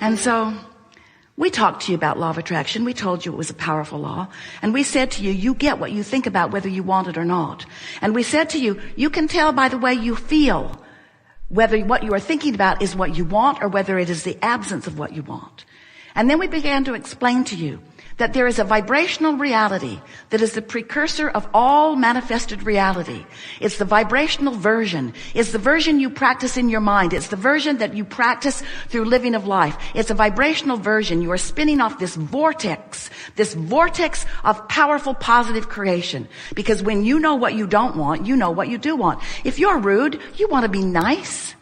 And so we talked to you about law of attraction. We told you it was a powerful law. And we said to you, you get what you think about whether you want it or not. And we said to you, you can tell by the way you feel whether what you are thinking about is what you want or whether it is the absence of what you want. And then we began to explain to you that there is a vibrational reality that is the precursor of all manifested reality. It's the vibrational version. It's the version you practice in your mind. It's the version that you practice through living of life. It's a vibrational version. You are spinning off this vortex of powerful positive creation. Because when you know what you don't want, you know what you do want. If you're rude, you want to be nice.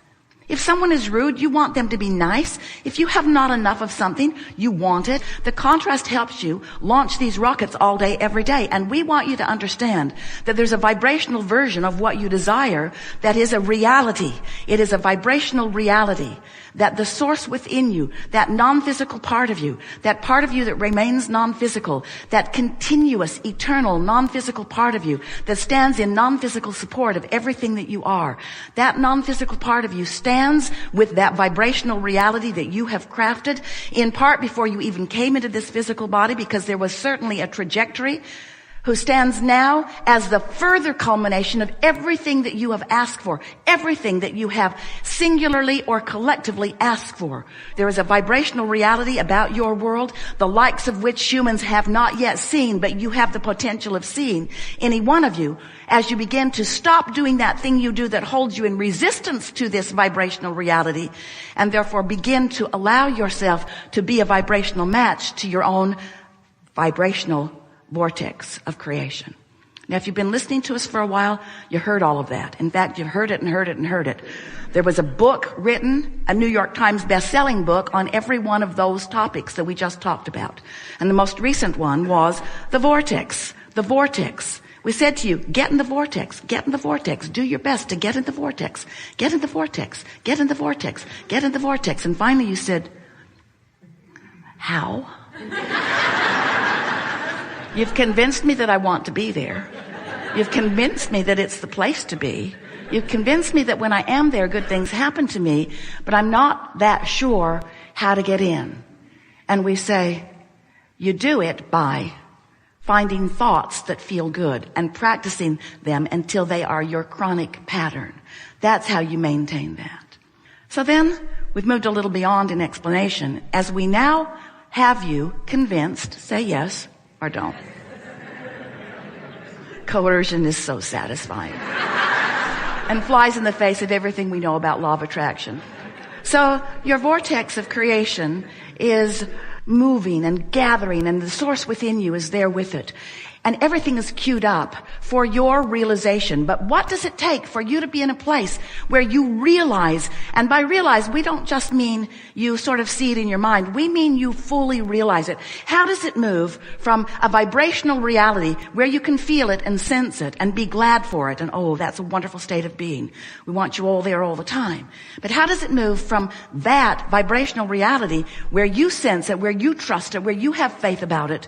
If someone is rude, you want them to be nice. If you have not enough of something, you want it. The contrast helps you launch these rockets all day, every day. And we want you to understand that there's a vibrational version of what you desire that is a reality. It is a vibrational reality that the source within you, that non-physical part of you that remains non-physical, that continuous, eternal, non-physical part of you that stands in non-physical support of everything that you are, that non-physical part of you stands with that vibrational reality that you have crafted, in part before you even came into this physical body, because there was certainly a trajectory, who stands now as the further culmination of everything that you have asked for, everything that you have singularly or collectively asked for. There is a vibrational reality about your world, the likes of which humans have not yet seen, but you have the potential of seeing. Any one of you, as you begin to stop doing that thing you do that holds you in resistance to this vibrational reality, and therefore begin to allow yourself to be a vibrational match to your own vibrational vortex of creation. Now, if you've been listening to us for a while, you heard all of that. In fact, you've heard it and heard it and heard it. There was a book written, a New York Times best-selling book, on every one of those topics that we just talked about. And the most recent one was the vortex. The vortex. We said to you, get in the vortex, get in the vortex, do your best to get in the vortex, get in the vortex, get in the vortex, get in the vortex. And finally you said, how? You've convinced me that I want to be there. You've convinced me that it's the place to be. You've convinced me that when I am there, good things happen to me, but I'm not that sure how to get in. And we say, you do it by finding thoughts that feel good and practicing them until they are your chronic pattern. That's how you maintain that. So then we've moved a little beyond an explanation. As we now have you convinced, say yes or don't. Coercion is so satisfying and flies in the face of everything we know about law of attraction. So your vortex of creation is moving and gathering, and the source within you is there with it. And everything is queued up for your realization. But what does it take for you to be in a place where you realize, and by realize, we don't just mean you sort of see it in your mind. We mean you fully realize it. How does it move from a vibrational reality where you can feel it and sense it and be glad for it? And oh, that's a wonderful state of being. We want you all there all the time. But how does it move from that vibrational reality where you sense it, where you trust it, where you have faith about it,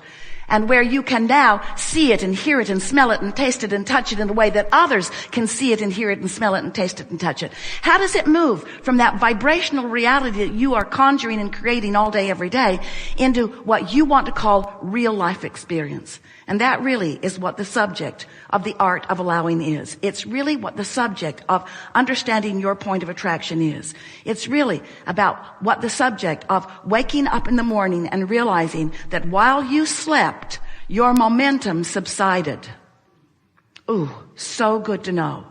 and where you can now see it and hear it and smell it and taste it and touch it in a way that others can see it and hear it and smell it and taste it and touch it? How does it move from that vibrational reality that you are conjuring and creating all day, every day, into what you want to call real life experience? And that really is what the subject of the art of allowing is. It's really what the subject of understanding your point of attraction is. It's really about what the subject of waking up in the morning and realizing that while you slept, your momentum subsided. Ooh, so good to know.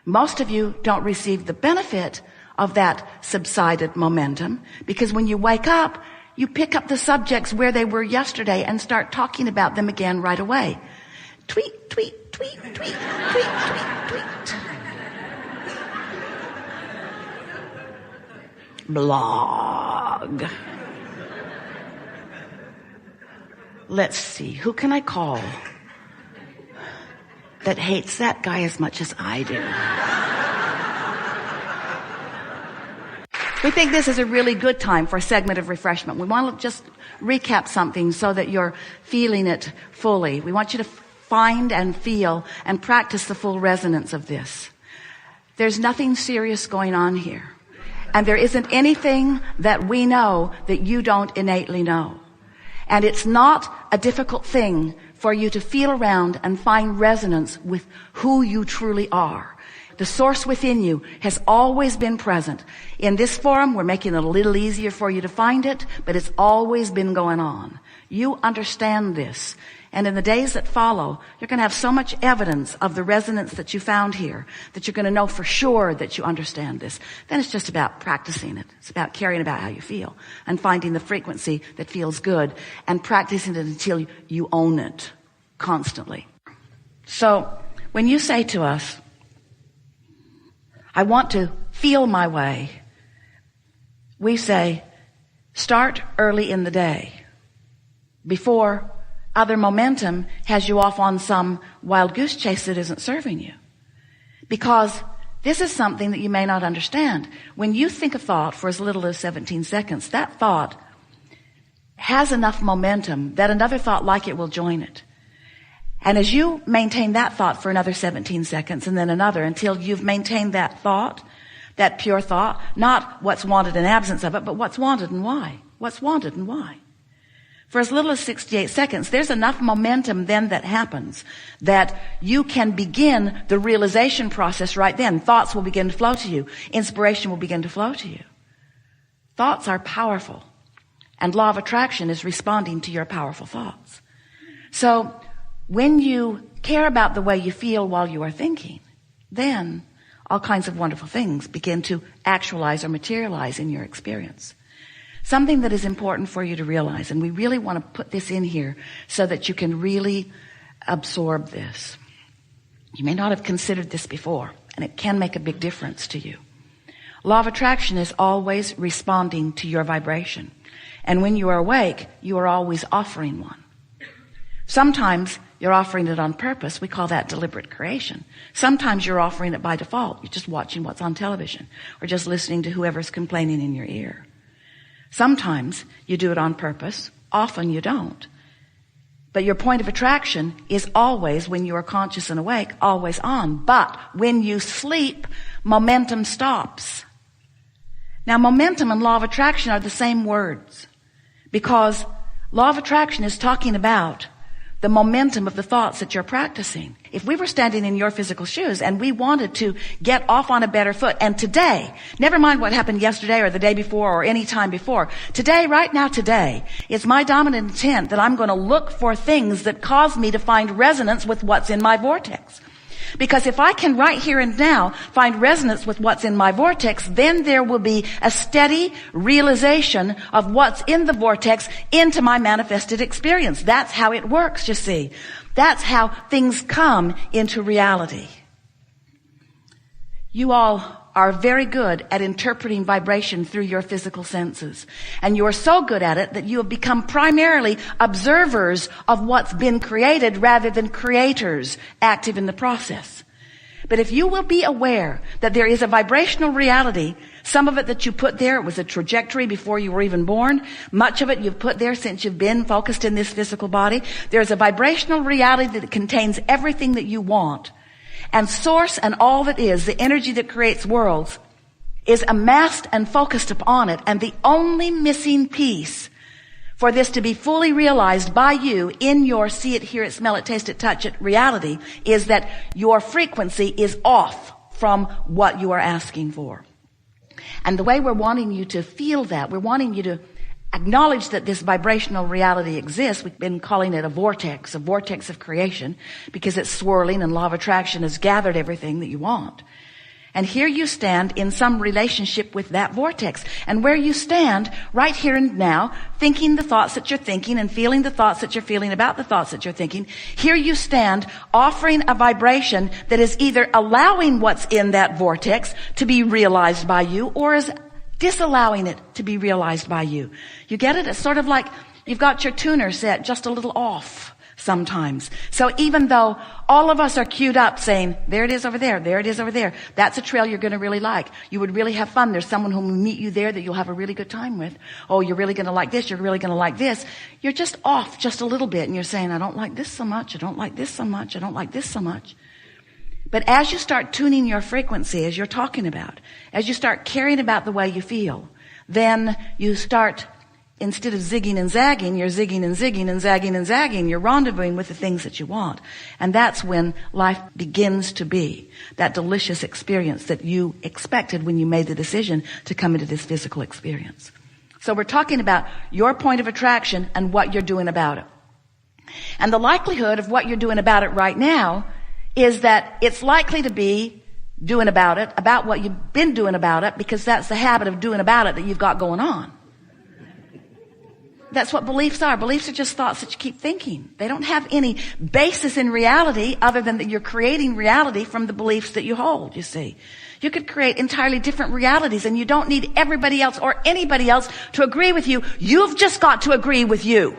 Most of you don't receive the benefit of that subsided momentum, because when you wake up, you pick up the subjects where they were yesterday and start talking about them again right away. Tweet, tweet, tweet, tweet, tweet, tweet, tweet. Blog. Let's see, who can I call that hates that guy as much as I do? We think this is a really good time for a segment of refreshment. We want to just recap something so that you're feeling it fully. We want you to find and feel and practice the full resonance of this. There's nothing serious going on here. And there isn't anything that we know that you don't innately know. And it's not a difficult thing for you to feel around and find resonance with who you truly are. The source within you has always been present. In this forum, we're making it a little easier for you to find it, but it's always been going on. You understand this. And in the days that follow, you're going to have so much evidence of the resonance that you found here that you're going to know for sure that you understand this. Then it's just about practicing it. It's about caring about how you feel and finding the frequency that feels good and practicing it until you own it constantly. So when you say to us, I want to feel my way, we say, start early in the day before other momentum has you off on some wild goose chase that isn't serving you. Because this is something that you may not understand. When you think a thought for as little as 17 seconds, that thought has enough momentum that another thought like it will join it. And as you maintain that thought for another 17 seconds and then another until you've maintained that thought, that pure thought, not what's wanted in absence of it, but what's wanted and why. What's wanted and why. For as little as 68 seconds, there's enough momentum then that happens that you can begin the realization process right then. Thoughts will begin to flow to you. Inspiration will begin to flow to you. Thoughts are powerful. And law of attraction is responding to your powerful thoughts. So when you care about the way you feel while you are thinking, then all kinds of wonderful things begin to actualize or materialize in your experience. Something that is important for you to realize, and we really want to put this in here so that you can really absorb this. You may not have considered this before, and it can make a big difference to you. Law of attraction is always responding to your vibration. And when you are awake, you are always offering one. Sometimes you're offering it on purpose. We call that deliberate creation. Sometimes you're offering it by default. You're just watching what's on television or just listening to whoever's complaining in your ear. Sometimes you do it on purpose. Often you don't. But your point of attraction is always, when you are conscious and awake, always on. But when you sleep, momentum stops. Now, momentum and law of attraction are the same words, because law of attraction is talking about the momentum of the thoughts that you're practicing. If we were standing in your physical shoes and we wanted to get off on a better foot, and today, never mind what happened yesterday or the day before or any time before, today, right now, today, it's my dominant intent that I'm going to look for things that cause me to find resonance with what's in my vortex. Because if I can right here and now find resonance with what's in my vortex, then there will be a steady realization of what's in the vortex into my manifested experience. That's how it works, you see. That's how things come into reality. You all are very good at interpreting vibration through your physical senses. And you are so good at it that you have become primarily observers of what's been created rather than creators active in the process. But if you will be aware that there is a vibrational reality, some of it that you put there, it was a trajectory before you were even born. Much of it you've put there since you've been focused in this physical body. There's a vibrational reality that contains everything that you want. And source and all that is, the energy that creates worlds, is amassed and focused upon it. And the only missing piece for this to be fully realized by you in your see it, hear it, smell it, taste it, touch it reality is that your frequency is off from what you are asking for. And the way we're wanting you to feel that, we're wanting you to acknowledge that this vibrational reality exists. We've been calling it a vortex of creation, because it's swirling and law of attraction has gathered everything that you want. And here you stand in some relationship with that vortex. And where you stand right here and now, thinking the thoughts that you're thinking and feeling the thoughts that you're feeling about the thoughts that you're thinking, here you stand offering a vibration that is either allowing what's in that vortex to be realized by you, or is disallowing it to be realized by you. You get it? It's sort of like you've got your tuner set just a little off sometimes. So even though all of us are queued up saying, there it is over there, there it is over there, that's a trail you're going to really like. You would really have fun. There's someone who will meet you there that you'll have a really good time with. Oh, you're really going to like this. You're really going to like this. You're just off just a little bit, and you're saying, I don't like this so much. I don't like this so much. I don't like this so much. But as you start tuning your frequency, as you're talking about, as you start caring about the way you feel, then you start, instead of zigging and zagging, you're zigging and zigging and zagging and zagging. You're rendezvousing with the things that you want. And that's when life begins to be that delicious experience that you expected when you made the decision to come into this physical experience. So we're talking about your point of attraction and what you're doing about it. And the likelihood of what you're doing about it right now is that it's likely to be doing about it, about what you've been doing about it, because that's the habit of doing about it that you've got going on. That's what beliefs are. Beliefs are just thoughts that you keep thinking. They don't have any basis in reality other than that you're creating reality from the beliefs that you hold, you see. You could create entirely different realities, and you don't need everybody else or anybody else to agree with you. You've just got to agree with you.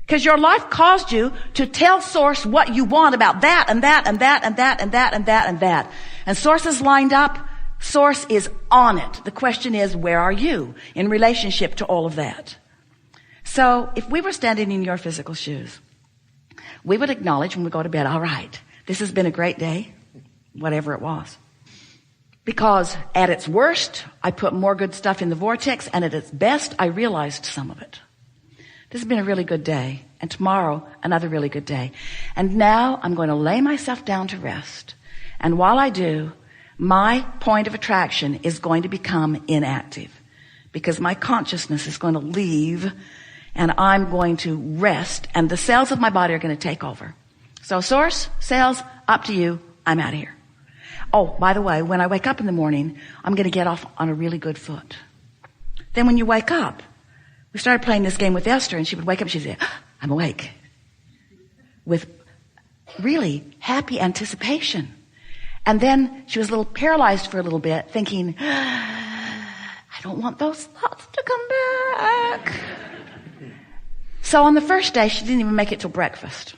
Because your life caused you to tell Source what you want about that and that and that and that and that and that and that. And Source is lined up. Source is on it. The question is, where are you in relationship to all of that? So if we were standing in your physical shoes, we would acknowledge when we go to bed, all right, this has been a great day, whatever it was. Because at its worst, I put more good stuff in the vortex, and at its best, I realized some of it. This has been a really good day, and tomorrow, another really good day. And now I'm going to lay myself down to rest. And while I do, my point of attraction is going to become inactive, because my consciousness is going to leave, and I'm going to rest, and the cells of my body are going to take over. So Source, cells, up to you. I'm out of here. Oh, by the way, when I wake up in the morning, I'm going to get off on a really good foot. Then when you wake up, we started playing this game with Esther, and she would wake up and she'd say, I'm awake. With really happy anticipation. And then she was a little paralyzed for a little bit, thinking, I don't want those thoughts to come back. So on the first day, she didn't even make it till breakfast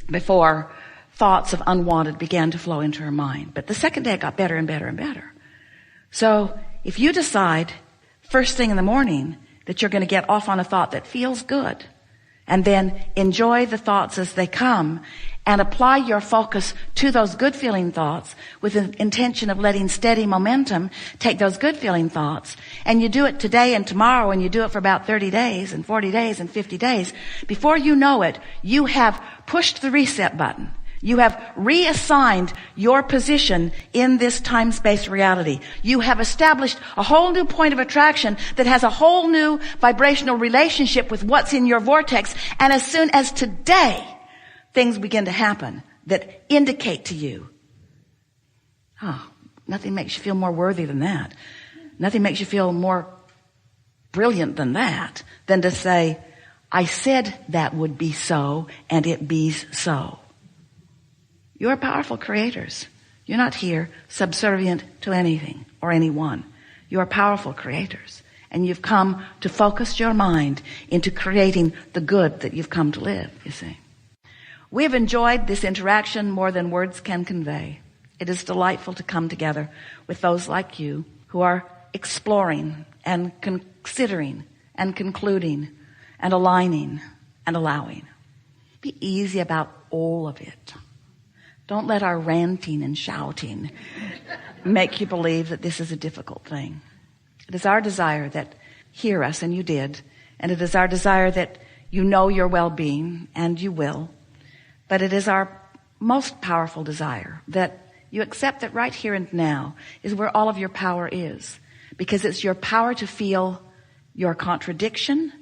before thoughts of unwanted began to flow into her mind. But the second day, it got better and better and better. So if you decide first thing in the morning that you're going to get off on a thought that feels good, and then enjoy the thoughts as they come, and apply your focus to those good feeling thoughts with the intention of letting steady momentum take those good feeling thoughts, and you do it today and tomorrow, and you do it for about 30 days and 40 days and 50 days, before you know it, you have pushed the reset button. You have reassigned your position in this time-space reality. You have established a whole new point of attraction that has a whole new vibrational relationship with what's in your vortex. And as soon as today, things begin to happen that indicate to you, nothing makes you feel more worthy than that. Nothing makes you feel more brilliant than that, than to say, I said that would be so, and it be's so. You're powerful creators. You're not here subservient to anything or anyone. You are powerful creators. And you've come to focus your mind into creating the good that you've come to live, you see. We have enjoyed this interaction more than words can convey. It is delightful to come together with those like you who are exploring and considering and concluding and aligning and allowing. Be easy about all of it. Don't let our ranting and shouting make you believe that this is a difficult thing. It is our desire that hear us, and you did, and it is our desire that you know your well-being, and you will. But it is our most powerful desire that you accept that right here and now is where all of your power is, because it's your power to feel your contradiction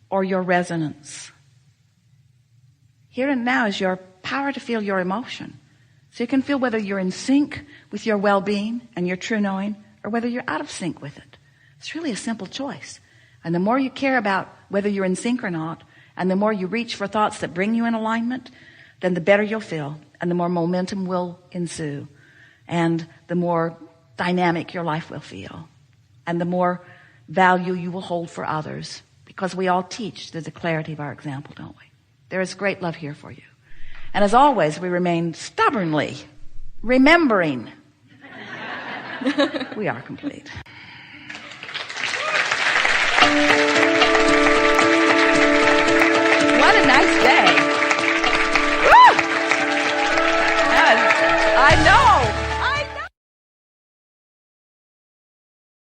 or your resonance. Here and now is your power to feel your emotion. So you can feel whether you're in sync with your well-being and your true knowing, or whether you're out of sync with it. It's really a simple choice. And the more you care about whether you're in sync or not, and the more you reach for thoughts that bring you in alignment, then the better you'll feel, and the more momentum will ensue, and the more dynamic your life will feel, and the more value you will hold for others, because we all teach through the clarity of our example, don't we? There is great love here for you. And as always, we remain stubbornly remembering we are complete.